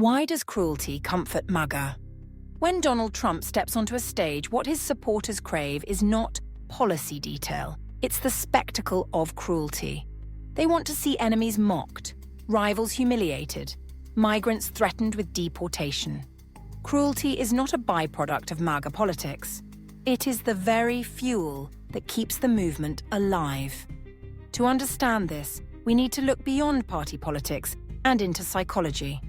Why does cruelty comfort MAGA? When Donald Trump steps onto a stage, what his supporters crave is not policy detail. It's the spectacle of cruelty. They want to see enemies mocked, rivals humiliated, migrants threatened with deportation. Cruelty is not a byproduct of MAGA politics. It is the very fuel that keeps the movement alive. To understand this, we need to look beyond party politics and into psychology.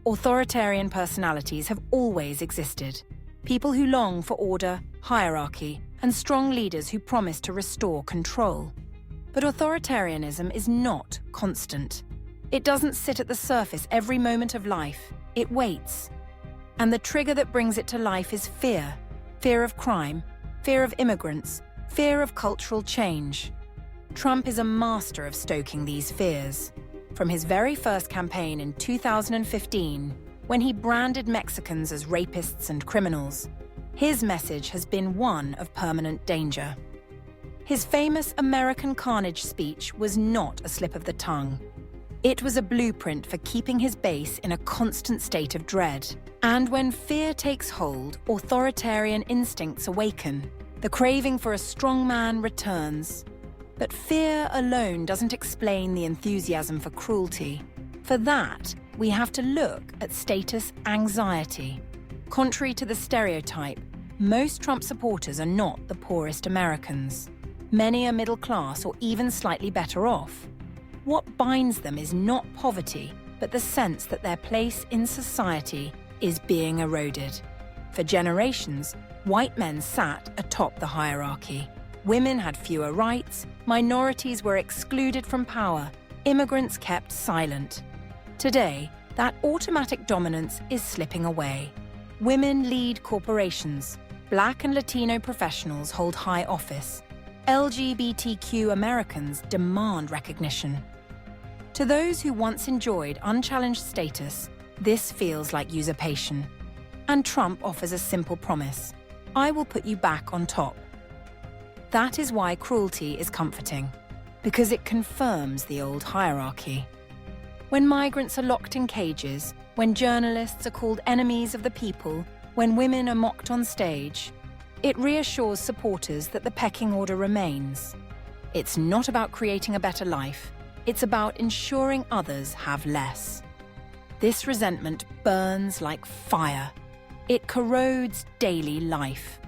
Authoritarian personalities have always existed. People who long for order, hierarchy, and strong leaders who promise to restore control. But authoritarianism is not constant. It doesn't sit at the surface every moment of life. It waits. And the trigger that brings it to life is fear. Fear of crime, fear of immigrants, fear of cultural change. Trump is a master of stoking these fears. From his very first campaign in 2015, when he branded Mexicans as rapists and criminals, his message has been one of permanent danger. His famous American Carnage speech was not a slip of the tongue. It was a blueprint for keeping his base in a constant state of dread. And when fear takes hold, authoritarian instincts awaken. The craving for a strong man returns. But fear alone doesn't explain the enthusiasm for cruelty. For that, we have to look at status anxiety. Contrary to the stereotype, most Trump supporters are not the poorest Americans. Many are middle class or even slightly better off. What binds them is not poverty, but the sense that their place in society is being eroded. For generations, white men sat atop the hierarchy. Women had fewer rights, minorities were excluded from power, immigrants kept silent. Today, that automatic dominance is slipping away. Women lead corporations, Black and Latino professionals hold high office, LGBTQ Americans demand recognition. To those who once enjoyed unchallenged status, this feels like usurpation. And Trump offers a simple promise: I will put you back on top. That is why cruelty is comforting, because it confirms the old hierarchy. When migrants are locked in cages, when journalists are called enemies of the people, when women are mocked on stage, it reassures supporters that the pecking order remains. It's not about creating a better life, it's about ensuring others have less. This resentment burns like fire. It corrodes daily life.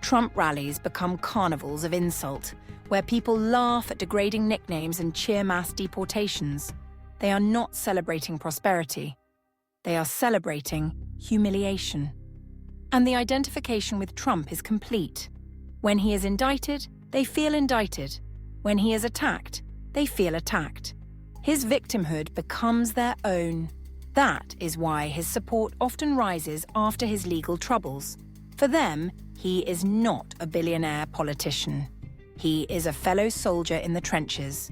Trump rallies become carnivals of insult, where people laugh at degrading nicknames and cheer mass deportations. They are not celebrating prosperity. They are celebrating humiliation. And the identification with Trump is complete. When he is indicted, they feel indicted. When he is attacked, they feel attacked. His victimhood becomes their own. That is why his support often rises after his legal troubles. For them, he is not a billionaire politician. He is a fellow soldier in the trenches,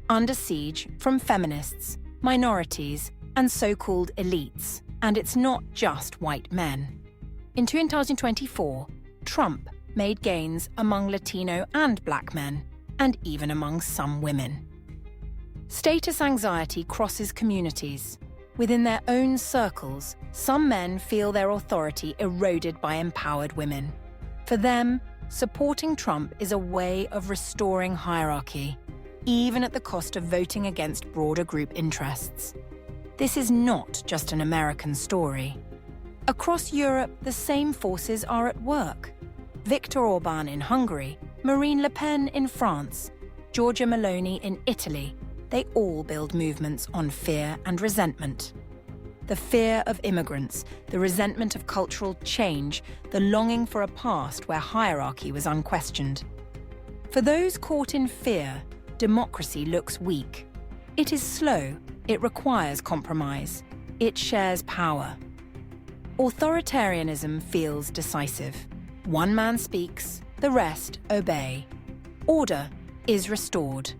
under siege from feminists, minorities, and so-called elites. And it's not just white men. In 2024, Trump made gains among Latino and Black men, and even among some women. Status anxiety crosses communities. Within their own circles, some men feel their authority eroded by empowered women. For them, supporting Trump is a way of restoring hierarchy, even at the cost of voting against broader group interests. This is not just an American story. Across Europe, the same forces are at work. Viktor Orban in Hungary, Marine Le Pen in France, Giorgia Meloni in Italy, they all build movements on fear and resentment. The fear of immigrants, the resentment of cultural change, the longing for a past where hierarchy was unquestioned. For those caught in fear, democracy looks weak. It is slow, it requires compromise, it shares power. Authoritarianism feels decisive. One man speaks, the rest obey. Order is restored.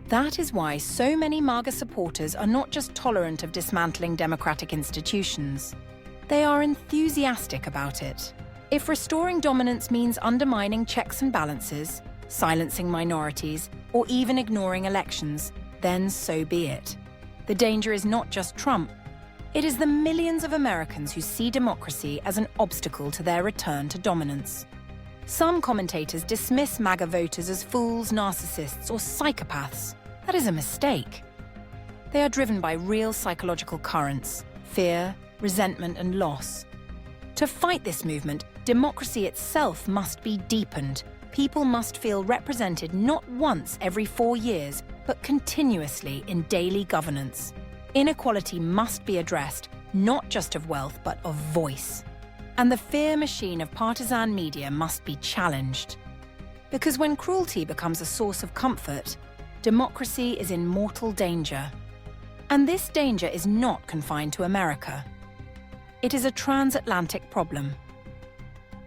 That is why so many MAGA supporters are not just tolerant of dismantling democratic institutions. They are enthusiastic about it. If restoring dominance means undermining checks and balances, silencing minorities, or even ignoring elections, then so be it. The danger is not just Trump. It is the millions of Americans who see democracy as an obstacle to their return to dominance. Some commentators dismiss MAGA voters as fools, narcissists, or psychopaths. That is a mistake. They are driven by real psychological currents: fear, resentment, and loss. To fight this movement, democracy itself must be deepened. People must feel represented not once every 4 years, but continuously in daily governance. Inequality must be addressed, not just of wealth, but of voice. And the fear machine of partisan media must be challenged. Because when cruelty becomes a source of comfort, democracy is in mortal danger. And this danger is not confined to America. It is a transatlantic problem.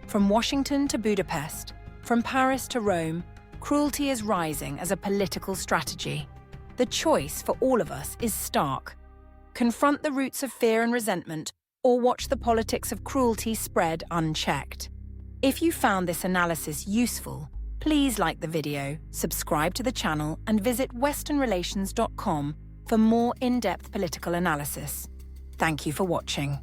From Washington to Budapest, from Paris to Rome, cruelty is rising as a political strategy. The choice for all of us is stark. Confront the roots of fear and resentment, or watch the politics of cruelty spread unchecked. If you found this analysis useful, please like the video, subscribe to the channel, and visit westernrelations.com for more in-depth political analysis. Thank you for watching.